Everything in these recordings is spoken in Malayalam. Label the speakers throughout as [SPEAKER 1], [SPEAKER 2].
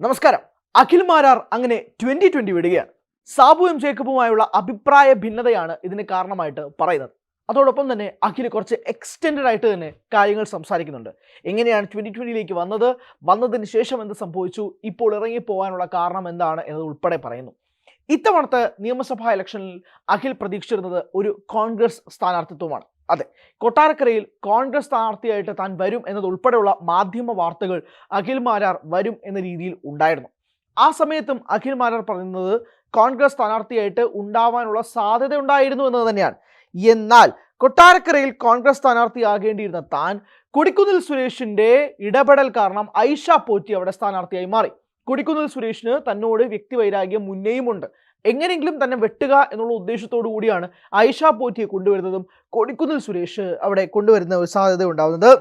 [SPEAKER 1] നമസ്കാരം. അഖിൽ മാരാർ അങ്ങനെ 2020 വിടുകയാണ്. സാബു എം ജേക്കബുമായുള്ള അഭിപ്രായ ഭിന്നതയാണ് ഇതിന് കാരണമായിട്ട് പറയുന്നത്. അതോടൊപ്പം തന്നെ അഖിൽ കുറച്ച് എക്സ്റ്റെൻഡഡ് ആയിട്ട് തന്നെ കാര്യങ്ങൾ സംസാരിക്കുന്നുണ്ട്. എങ്ങനെയാണ് 2020ലേക്ക് വന്നതിന് ശേഷം എന്ത് സംഭവിച്ചു, ഇപ്പോൾ ഇറങ്ങിപ്പോകാനുള്ള കാരണം എന്താണ് എന്നത് ഉൾപ്പെടെ പറയുന്നു. ഇത്തവണത്തെ നിയമസഭാ ഇലക്ഷനിൽ അഖിൽ പ്രതീക്ഷിച്ചിരുന്നത് ഒരു കോൺഗ്രസ് സ്ഥാനാർത്ഥിത്വമാണ്. അതെ, കൊട്ടാരക്കരയിൽ കോൺഗ്രസ് സ്ഥാനാർത്ഥിയായിട്ട് താൻ വരും എന്നതുൾപ്പെടെയുള്ള മാധ്യമ വാർത്തകൾ അഖിൽ മാരാർ വരും എന്ന രീതിയിൽ ഉണ്ടായിരുന്നു. ആ സമയത്തും അഖിൽ മാരാർ പറയുന്നത് കോൺഗ്രസ് സ്ഥാനാർത്ഥിയായിട്ട് ഉണ്ടാവാനുള്ള സാധ്യത ഉണ്ടായിരുന്നു എന്നത് തന്നെയാണ്. എന്നാൽ കൊട്ടാരക്കരയിൽ കോൺഗ്രസ് സ്ഥാനാർത്ഥിയാകേണ്ടിയിരുന്ന താൻ കൊടിക്കുന്നിൽ സുരേഷിന്റെ ഇടപെടൽ കാരണം ഐഷ പോറ്റി അവിടെ സ്ഥാനാർത്ഥിയായി മാറി. കൊടിക്കുന്നിൽ സുരേഷിന് തന്നോട് വ്യക്തിവൈരാഗ്യം മുന്നേയുമുണ്ട്. എങ്ങനെയെങ്കിലും തന്നെ വെട്ടുക എന്നുള്ള ഉദ്ദേശത്തോടു കൂടിയാണ് ഐഷ പോറ്റിയെ കൊണ്ടുവരുന്നതും കൊടിക്കുന്നിൽ സുരേഷ് അവിടെ കൊണ്ടുവരുന്ന ഒരു സാധ്യത ഉണ്ടാവുന്നത്.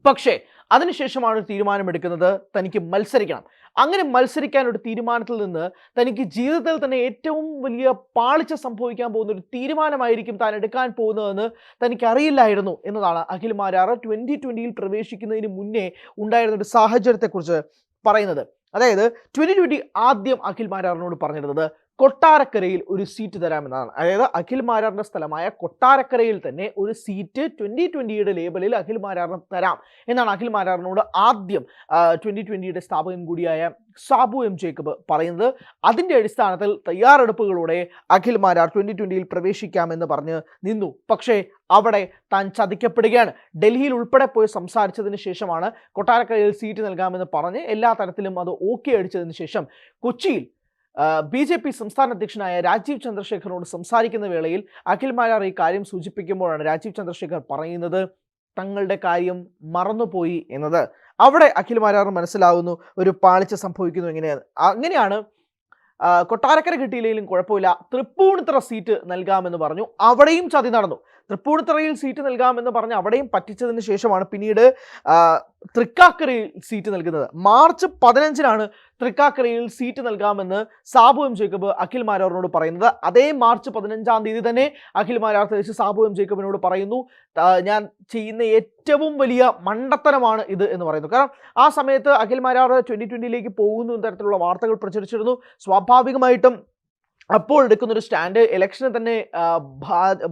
[SPEAKER 1] പക്ഷേ അതിനുശേഷമാണ് ഒരു തീരുമാനമെടുക്കുന്നത്, തനിക്ക് മത്സരിക്കണം. അങ്ങനെ മത്സരിക്കാൻ ഒരു തീരുമാനത്തിൽ നിന്ന് തനിക്ക് ജീവിതത്തിൽ തന്നെ ഏറ്റവും വലിയ പാളിച്ച സംഭവിക്കാൻ പോകുന്ന ഒരു തീരുമാനമായിരിക്കും താൻ എടുക്കാൻ പോകുന്നതെന്ന് തനിക്ക് അറിയില്ലായിരുന്നു എന്നതാണ് അഖിൽ മാരാർ 2020യിൽ പ്രവേശിക്കുന്നതിന് മുന്നേ ഉണ്ടായിരുന്ന ഒരു സാഹചര്യത്തെക്കുറിച്ച് പറയുന്നത്. അതായത് 2020 ആദ്യം അഖിൽ മാരാറിനോട് പറഞ്ഞിരുന്നത് കൊട്ടാരക്കരയിൽ ഒരു സീറ്റ് തരാമെന്നാണ്. അതായത് അഖിൽ മാരാറിന്റെ സ്ഥലമായ കൊട്ടാരക്കരയിൽ തന്നെ ഒരു സീറ്റ് 2020യുടെ ലേബലിൽ അഖിൽ മാരാറിന് തരാം എന്നാണ് അഖിൽ മാരാറിനോട് ആദ്യം 2020യുടെ സ്ഥാപകൻ കൂടിയായ സാബു എം ജേക്കബ് പറയുന്നത്. അതിൻ്റെ അടിസ്ഥാനത്തിൽ തയ്യാറെടുപ്പുകളോടെ അഖിൽ മാരാർ 2020യിൽ പ്രവേശിക്കാമെന്ന് പറഞ്ഞ് നിന്നു. പക്ഷേ അവിടെ താൻ ചതിക്കപ്പെടുകയാണ്. ഡൽഹിയിൽ ഉൾപ്പെടെ പോയി സംസാരിച്ചതിന് ശേഷമാണ് കൊട്ടാരക്കരയിൽ സീറ്റ് നൽകാമെന്ന് പറഞ്ഞ് എല്ലാ തരത്തിലും അത് ഓക്കെ അടിച്ചതിന് ശേഷം കൊച്ചിയിൽ BJP സംസ്ഥാന അധ്യക്ഷനായ രാജീവ് ചന്ദ്രശേഖറിനോട് സംസാരിക്കുന്ന വേളയിൽ അഖിൽ മാരാർ ഈ കാര്യം സൂചിപ്പിക്കുമ്പോഴാണ് രാജീവ് ചന്ദ്രശേഖർ പറയുന്നത് തങ്ങളുടെ കാര്യം മറന്നുപോയി എന്നത്. അവിടെ അഖിൽ മാരാർ മനസ്സിലാവുന്നു ഒരു പാളിച്ച സംഭവിക്കുന്നു അങ്ങനെയാണ് കൊട്ടാരക്കര കിട്ടിയില്ലെങ്കിലും കുഴപ്പമില്ല, തൃപ്പൂണിത്തറ സീറ്റ് നൽകാമെന്ന് പറഞ്ഞു. അവിടെയും ചതി നടന്നു. തൃപ്പൂണിത്തറയിൽ സീറ്റ് നൽകാമെന്ന് പറഞ്ഞ് അവിടെയും പറ്റിച്ചതിന് ശേഷമാണ് പിന്നീട് തൃക്കാക്കരയിൽ സീറ്റ് നൽകുന്നത്. മാർച്ച് 15-നാണ് തൃക്കാക്കരയിൽ സീറ്റ് നൽകാമെന്ന് സാബു എം ജേക്കബ് അഖിൽ മാരാറിനോട് പറയുന്നത്. അതേ മാർച്ച് 15-ാം തീയതി തന്നെ അഖിൽ മാരാർ തിരിച്ച് സാബു എം ജേക്കബിനോട് പറയുന്നു ഞാൻ ചെയ്യുന്ന ഏറ്റവും വലിയ മണ്ടത്തരമാണ് ഇത് എന്ന് പറയുന്നു. കാരണം ആ സമയത്ത് അഖിൽ മാരാർ 2020യിലേക്ക് പോകുന്നു എന്ന തരത്തിലുള്ള വാർത്തകൾ പ്രചരിച്ചിരുന്നു. സ്വാഭാവികമായിട്ടും അപ്പോൾ എടുക്കുന്നൊരു സ്റ്റാൻഡ് ഇലക്ഷനെ തന്നെ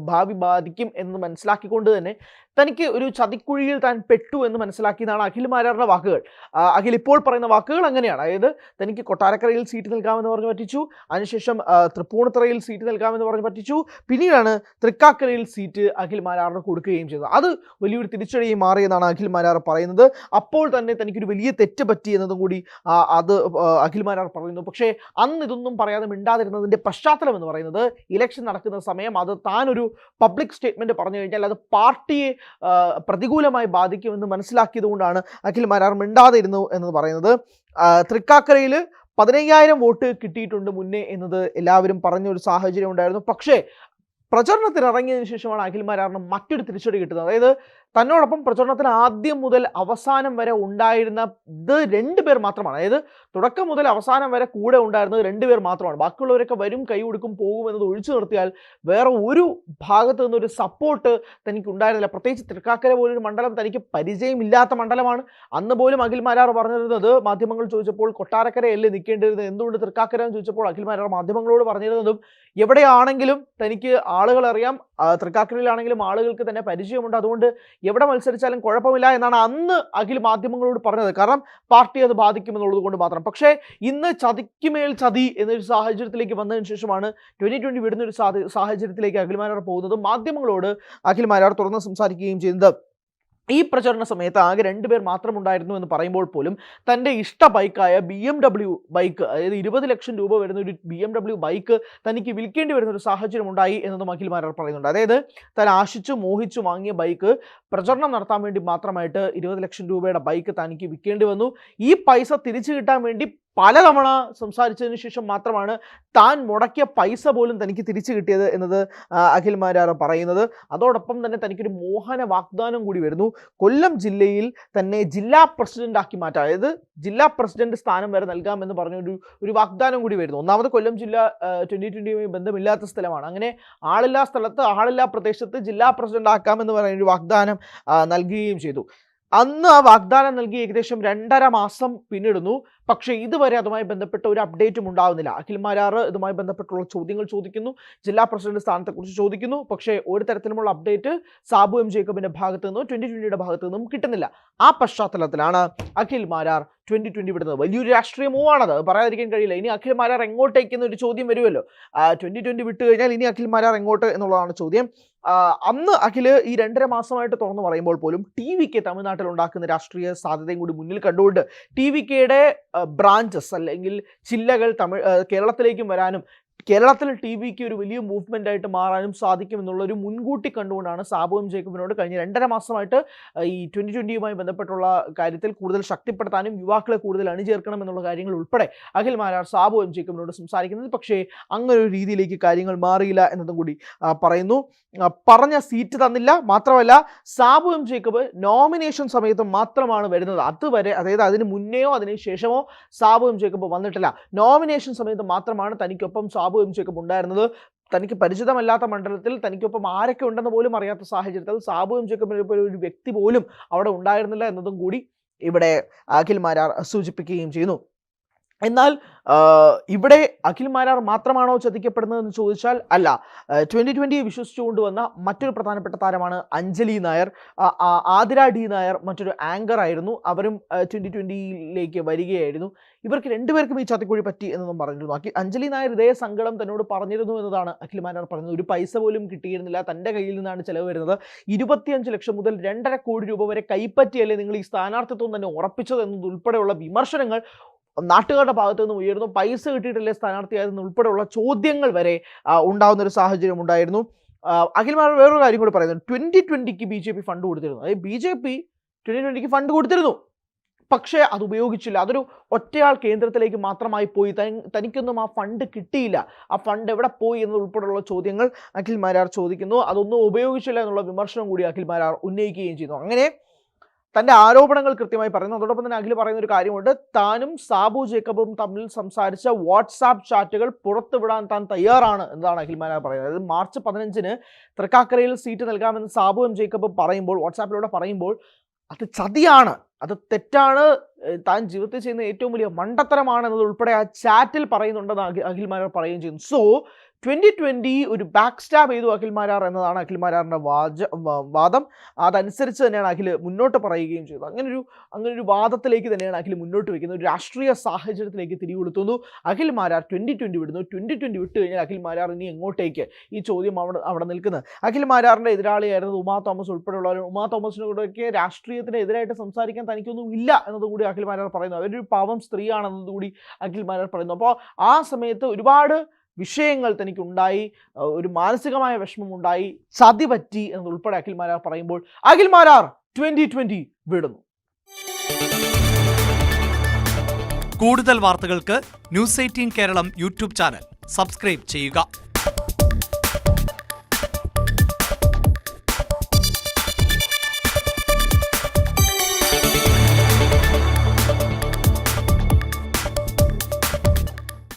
[SPEAKER 1] ഭാവി ബാധിക്കും എന്ന് മനസ്സിലാക്കിക്കൊണ്ട് തന്നെ തനിക്ക് ഒരു ചതിക്കുഴിയിൽ താൻ പെട്ടു എന്ന് മനസ്സിലാക്കിയതാണ് അഖിൽ മാരാറിന്റെ വാക്കുകൾ. അഖിൽ ഇപ്പോൾ പറയുന്ന വാക്കുകൾ അങ്ങനെയാണ്. അതായത് തനിക്ക് കൊട്ടാരക്കരയിൽ സീറ്റ് നൽകാമെന്ന് പറഞ്ഞ് പറ്റിച്ചു, അതിനുശേഷം തൃപ്പൂണിത്തറയിൽ സീറ്റ് നൽകാമെന്ന് പറഞ്ഞ് പറ്റിച്ചു, പിന്നീടാണ് തൃക്കാക്കരയിൽ സീറ്റ് അഖിൽ മാരാറിന് കൊടുക്കുകയും ചെയ്തത്. അത് വലിയൊരു തിരിച്ചടിയായി മാറിയെന്നാണ് അഖിൽ മാരാർ പറയുന്നത്. അപ്പോൾ തന്നെ തനിക്കൊരു വലിയ തെറ്റ് പറ്റി എന്നതും കൂടി അത് അഖിൽ മാരാർ പറയുന്നു. പക്ഷേ അന്ന് ഇതൊന്നും പറയാതെ മിണ്ടാതിരുന്നതിൻ്റെ പശ്ചാത്തലം എന്ന് പറയുന്നത് ഇലക്ഷൻ നടക്കുന്ന സമയം അത് താനൊരു പബ്ലിക് സ്റ്റേറ്റ്മെന്റ് പറഞ്ഞു കഴിഞ്ഞാൽ അത് പാർട്ടിയെ പ്രതികൂലമായി ബാധിക്കുമെന്ന് മനസ്സിലാക്കിയത് കൊണ്ടാണ് അഖിൽ മാരാർ മിണ്ടാതിരുന്നു എന്ന് പറയുന്നത്. തൃക്കാക്കരയിൽ 15,000 വോട്ട് കിട്ടിയിട്ടുണ്ട് മുന്നേ എന്നത് എല്ലാവരും പറഞ്ഞൊരു സാഹചര്യം ഉണ്ടായിരുന്നു. പക്ഷേ പ്രചരണത്തിന് ഇറങ്ങിയതിനു ശേഷമാണ് അഖിൽ മാരാറിന് മറ്റൊരു തിരിച്ചടി കിട്ടുന്നത്. അതായത് തന്നോടൊപ്പം പ്രചരണത്തിന് ആദ്യം മുതൽ അവസാനം വരെ ഉണ്ടായിരുന്ന ഇത് 2 പേർ മാത്രമാണ്. അതായത് തുടക്കം മുതൽ അവസാനം വരെ കൂടെ ഉണ്ടായിരുന്നത് 2 പേർ മാത്രമാണ്. ബാക്കിയുള്ളവരൊക്കെ വരും, കൈ കൊടുക്കും, പോകും എന്നത് ഒഴിച്ചു നിർത്തിയാൽ വേറെ ഒരു ഭാഗത്തു നിന്നൊരു സപ്പോർട്ട് തനിക്ക് ഉണ്ടായിരുന്നില്ല. പ്രത്യേകിച്ച് തൃക്കാക്കര പോലൊരു മണ്ഡലം തനിക്ക് പരിചയമില്ലാത്ത മണ്ഡലമാണ്. അന്ന് പോലും അഖിൽ മാരാർ പറഞ്ഞിരുന്നത്, മാധ്യമങ്ങൾ ചോദിച്ചപ്പോൾ കൊട്ടാരക്കരയല്ലേ നിൽക്കേണ്ടിരുന്നത്, എന്തുകൊണ്ട് തൃക്കാക്കര എന്ന് ചോദിച്ചപ്പോൾ അഖിൽ മാരാർ മാധ്യമങ്ങളോട് പറഞ്ഞിരുന്നതും എവിടെയാണെങ്കിലും തനിക്ക് ആളുകൾ അറിയാം, തൃക്കാക്കരയിലാണെങ്കിലും ആളുകൾക്ക് തന്നെ പരിചയമുണ്ട്, അതുകൊണ്ട് എവിടെ മത്സരിച്ചാലും കുഴപ്പമില്ല എന്നാണ് അന്ന് അഖിൽ മാധ്യമങ്ങളോട് പറഞ്ഞത്. കാരണം പാർട്ടി അത് ബാധിക്കുമെന്നുള്ളത് കൊണ്ട് മാത്രം. പക്ഷേ ഇന്ന് ചതിക്കുമേൽ ചതി എന്നൊരു സാഹചര്യത്തിലേക്ക് വന്നതിന് ശേഷമാണ് 2020 വിടുന്ന ഒരു സാഹചര്യത്തിലേക്ക് അഖിൽ മാരാർ പോകുന്നതും മാധ്യമങ്ങളോട് അഖിൽ മാരാർ തുറന്ന് സംസാരിക്കുകയും ചെയ്യുന്നത്. ഈ പ്രചരണ സമയത്ത് ആകെ 2 പേർ മാത്രം ഉണ്ടായിരുന്നു എന്ന് പറയുമ്പോൾ പോലും തൻ്റെ ഇഷ്ട ബൈക്കായ BMW ബൈക്ക്, അതായത് 20 ലക്ഷം രൂപ വരുന്ന ഒരു BMW ബൈക്ക് തനിക്ക് വിൽക്കേണ്ടി വരുന്ന ഒരു സാഹചര്യം ഉണ്ടായി എന്നതും അഖിൽ മാരാർ പറയുന്നുണ്ട്. അതായത് താൻ ആശിച്ചു മോഹിച്ചു വാങ്ങിയ ബൈക്ക് പ്രചരണം നടത്താൻ വേണ്ടി മാത്രമായിട്ട് 20 ലക്ഷം രൂപയുടെ ബൈക്ക് തനിക്ക് വിൽക്കേണ്ടി വന്നു. ഈ പൈസ തിരിച്ചു കിട്ടാൻ വേണ്ടി പലതവണ സംസാരിച്ചതിന് ശേഷം മാത്രമാണ് താൻ മുടക്കിയ പൈസ പോലും തനിക്ക് തിരിച്ചു കിട്ടിയത് എന്നത് അഖിൽ മാരാർ പറയുന്നത്. അതോടൊപ്പം തന്നെ തനിക്കൊരു മോഹന വാഗ്ദാനം കൂടി വരുന്നു. കൊല്ലം ജില്ലയിൽ തന്നെ ജില്ലാ പ്രസിഡന്റ് ആക്കി മാറ്റാം, അതായത് ജില്ലാ പ്രസിഡന്റ് സ്ഥാനം വരെ നൽകാമെന്ന് പറഞ്ഞ ഒരു വാഗ്ദാനം കൂടി വരുന്നു. ഒന്നാമത് കൊല്ലം ജില്ല 2020യുമായി ബന്ധമില്ലാത്ത സ്ഥലമാണ്. അങ്ങനെ ആളില്ലാ സ്ഥലത്ത്, ആളില്ലാ പ്രദേശത്ത് ജില്ലാ പ്രസിഡന്റ് ആക്കാമെന്ന് പറയുന്ന ഒരു വാഗ്ദാനം നൽകുകയും ചെയ്തു. അന്ന് ആ വാഗ്ദാനം നൽകി ഏകദേശം 2.5 മാസം പിന്നിടുന്നു. പക്ഷേ ഇതുവരെ അതുമായി ബന്ധപ്പെട്ട ഒരു അപ്ഡേറ്റും ഉണ്ടാകുന്നില്ല. അഖിൽ മാരാർ ഇതുമായി ബന്ധപ്പെട്ടുള്ള ചോദ്യങ്ങൾ ചോദിക്കുന്നു, ജില്ലാ പ്രസിഡന്റ് സ്ഥാനത്തെക്കുറിച്ച് ചോദിക്കുന്നു. പക്ഷേ ഒരു തരത്തിലുമുള്ള അപ്ഡേറ്റ് സാബു എം ജേക്കബിന്റെ ഭാഗത്തു നിന്നും 2020യുടെ ഭാഗത്തു നിന്നും കിട്ടുന്നില്ല. ആ പശ്ചാത്തലത്തിലാണ് അഖിൽ മാരാർ 2020 വിടുന്നത്. വലിയൊരു രാഷ്ട്രീയ മൂവാണത്, പറയാതിരിക്കാൻ കഴിയില്ല. ഇനി അഖിൽ മാരാർ എങ്ങോട്ടേക്കെന്ന് ഒരു ചോദ്യം വരുമല്ലോ. 2020 വിട്ട് കഴിഞ്ഞാൽ ഇനി അഖിൽ മാരാർ എങ്ങോട്ട് എന്നുള്ളതാണ് ചോദ്യം. അന്ന് അഖില് ഈ 2.5 മാസമായിട്ട് തുറന്നു പറയുമ്പോൾ പോലും TVK തമിഴ്നാട്ടിൽ ഉണ്ടാക്കുന്ന രാഷ്ട്രീയ സാധ്യതയും കൂടി മുന്നിൽ കണ്ടുകൊണ്ട് TVKയുടെ ബ്രാഞ്ചസ് അല്ലെങ്കിൽ ചില്ലകൾ കേരളത്തിലേക്കും വരാനും കേരളത്തിൽ TVK ഒരു വലിയ മൂവ്മെന്റ് ആയിട്ട് മാറാനും സാധിക്കും എന്നുള്ളൊരു മുൻകൂട്ടി കണ്ടുകൊണ്ടാണ് സാബു എം ജേക്കബിനോട് കഴിഞ്ഞ 2.5 മാസമായിട്ട് ഈ 2020യുമായി ബന്ധപ്പെട്ടുള്ള കാര്യത്തിൽ കൂടുതൽ ശക്തിപ്പെടുത്താനും യുവാക്കളെ കൂടുതൽ അണിചേർക്കണം എന്നുള്ള കാര്യങ്ങൾ ഉൾപ്പെടെ അഖിൽ മാരാർ സാബു എം ജേക്കബിനോട് സംസാരിക്കുന്നത്. പക്ഷേ അങ്ങനെ ഒരു രീതിയിലേക്ക് കാര്യങ്ങൾ മാറിയില്ല എന്നതും കൂടി പറയുന്നു. പറഞ്ഞ സീറ്റ് തന്നില്ല, മാത്രമല്ല സാബു എം ജേക്കബ് നോമിനേഷൻ സമയത്ത് മാത്രമാണ് വരുന്നത്. അതുവരെ, അതായത് അതിന് മുന്നെയോ അതിന് ശേഷമോ സാബു എം ജേക്കബ് വന്നിട്ടില്ല. നോമിനേഷൻ സമയത്ത് മാത്രമാണ് തനിക്കൊപ്പം സാബു എം ജേക്കബ് ഉണ്ടായിരുന്നത്. തനിക്ക് പരിചിതമല്ലാത്ത മണ്ഡലത്തിൽ തനിക്കൊപ്പം ആരൊക്കെ ഉണ്ടെന്ന് പോലും അറിയാത്ത സാഹചര്യത്തിൽ സാബു എം ജേക്കബിനെ പോലെ ഒരു വ്യക്തി പോലും അവിടെ ഉണ്ടായിരുന്നില്ല എന്നതും കൂടി ഇവിടെ അഖിൽ മാരാർ സൂചിപ്പിക്കുകയും ചെയ്യുന്നു. എന്നാൽ ഇവിടെ അഖിൽ മാരാർ മാത്രമാണോ ചതിക്കപ്പെടുന്നതെന്ന് ചോദിച്ചാൽ അല്ല. 2020 വിശ്വസിച്ചുകൊണ്ടുവന്ന മറ്റൊരു പ്രധാനപ്പെട്ട താരമാണ് അഞ്ജലി നായർ. ആതിര ഡി നായർ മറ്റൊരു ആങ്കർ ആയിരുന്നു. അവരും 2020യിലേക്ക് വരികയായിരുന്നു. ഇവർക്ക് രണ്ടുപേർക്കും ഈ ചതിക്കുഴി പറ്റി എന്നതും പറഞ്ഞിരുന്നു. അഞ്ജലി നായർ ഇതേ സങ്കടം തന്നോട് പറഞ്ഞിരുന്നു എന്നതാണ് അഖിൽ മാരാർ പറഞ്ഞത്. ഒരു പൈസ പോലും കിട്ടിയിരുന്നില്ല, തൻ്റെ കയ്യിൽ നിന്നാണ് ചെലവ് വരുന്നത്. 25 ലക്ഷം മുതൽ 2.5 കോടി രൂപ വരെ കൈപ്പറ്റിയല്ലേ നിങ്ങൾ ഈ സ്ഥാനാർത്ഥിത്വം തന്നെ ഉറപ്പിച്ചത് എന്നതുൾപ്പെടെയുള്ള വിമർശനങ്ങൾ നാട്ടുകാരുടെ ഭാഗത്തു നിന്ന് ഉയർന്നു. പൈസ കിട്ടിയിട്ടല്ലേ സ്ഥാനാർത്ഥിയായതെന്ന് ഉൾപ്പെടെയുള്ള ചോദ്യങ്ങൾ വരെ ഉണ്ടാകുന്ന ഒരു സാഹചര്യം ഉണ്ടായിരുന്നു. അഖിൽ മാരാർ വേറൊരു കാര്യം കൂടി പറയുന്നു. 2020ക്ക് BJP ഫണ്ട് കൊടുത്തിരുന്നു. അതായത് BJP 2020ക്ക് ഫണ്ട് കൊടുത്തിരുന്നു, പക്ഷേ അത് ഉപയോഗിച്ചില്ല. അതൊരു ഒറ്റയാൾ കേന്ദ്രത്തിലേക്ക് മാത്രമായി പോയി. തനിക്കൊന്നും ആ ഫണ്ട് കിട്ടിയില്ല. ആ ഫണ്ട് എവിടെ പോയി എന്നതുൾപ്പെടെയുള്ള ചോദ്യങ്ങൾ അഖിൽ മാരാർ ചോദിക്കുന്നു. അതൊന്നും ഉപയോഗിച്ചില്ല എന്നുള്ള വിമർശനം കൂടി അഖിൽ മാരാർ ഉന്നയിക്കുകയും ചെയ്യുന്നു. അങ്ങനെ തൻ്റെ ആരോപണങ്ങൾ കൃത്യമായി പറയുന്നു. അതോടൊപ്പം തന്നെ അഖിൽ പറയുന്ന ഒരു കാര്യമുണ്ട്. താനും സാബു ജേക്കബും തമ്മിൽ സംസാരിച്ച വാട്സാപ്പ് ചാറ്റുകൾ പുറത്തുവിടാൻ താൻ തയ്യാറാണ് എന്നതാണ് അഖിൽ മാരാർ പറയുന്നത്. അതായത് മാർച്ച് 15-ന് തൃക്കാക്കരയിൽ സീറ്റ് നൽകാമെന്ന് സാബു എം ജേക്കബ് പറയുമ്പോൾ, വാട്സാപ്പിലൂടെ പറയുമ്പോൾ, അത് ചതിയാണ്, അത് തെറ്റാണ്, താൻ ജീവിതത്തിൽ ചെയ്യുന്ന ഏറ്റവും വലിയ മണ്ടത്തരമാണ് എന്നത് ഉൾപ്പെടെ ആ ചാറ്റിൽ പറയുന്നുണ്ടെന്ന് അഖിൽ മാരാർ പറയുകയും ചെയ്യുന്നു. സോ 2020 ഒരു ബാക്ക് സ്റ്റാബ് ചെയ്തു അഖിൽ മാരാർ എന്നതാണ് അഖിൽ മാരാറിൻ്റെ വാദം. അതനുസരിച്ച് തന്നെയാണ് അഖിൽ മുന്നോട്ട് പറയുകയും ചെയ്തത്. അങ്ങനൊരു വാദത്തിലേക്ക് തന്നെയാണ് അഖിൽ മുന്നോട്ട് വയ്ക്കുന്നത്. ഒരു രാഷ്ട്രീയ സാഹചര്യത്തിലേക്ക് തിരികൊളുത്തുന്നു. അഖിൽ മാരാർ 2020 വിടുന്നു. 2020 വിട്ട് കഴിഞ്ഞാൽ അഖിൽ മാരാർ ഇനി എങ്ങോട്ടേക്ക്? ഈ ചോദ്യം അവിടെ നിൽക്കുന്നത്. അഖിൽ മാരാറിൻ്റെ എതിരാളിയായിരുന്നത് ഉമാ തോമസ് ഉൾപ്പെടെയുള്ളവർ. ഉമാ തോമസിനോടൊക്കെ രാഷ്ട്രീയത്തിന് എതിരായിട്ട് സംസാരിക്കാൻ തനിക്കൊന്നും ഇല്ല എന്നതുകൂടി അഖിൽ മാരാർ പറയുന്നു. അവരൊരു പാവം സ്ത്രീയാണെന്നതുകൂടി അഖിൽ മാരാർ പറയുന്നു. അപ്പോൾ ആ സമയത്ത് ഒരുപാട് വിഷയങ്ങൾ തനിക്കുണ്ടായി, ഒരു മാനസികമായ വിഷമമുണ്ടായി, ചതി പറ്റി എന്നുൾപ്പെടെ അഖിൽ മാരാർ പറയുമ്പോൾ അഖിൽ മാരാർ 2020 വിടുന്നു.
[SPEAKER 2] കൂടുതൽ വാർത്തകൾക്ക് News 18 Keralam YouTube channel subscribe ചെയ്യുക.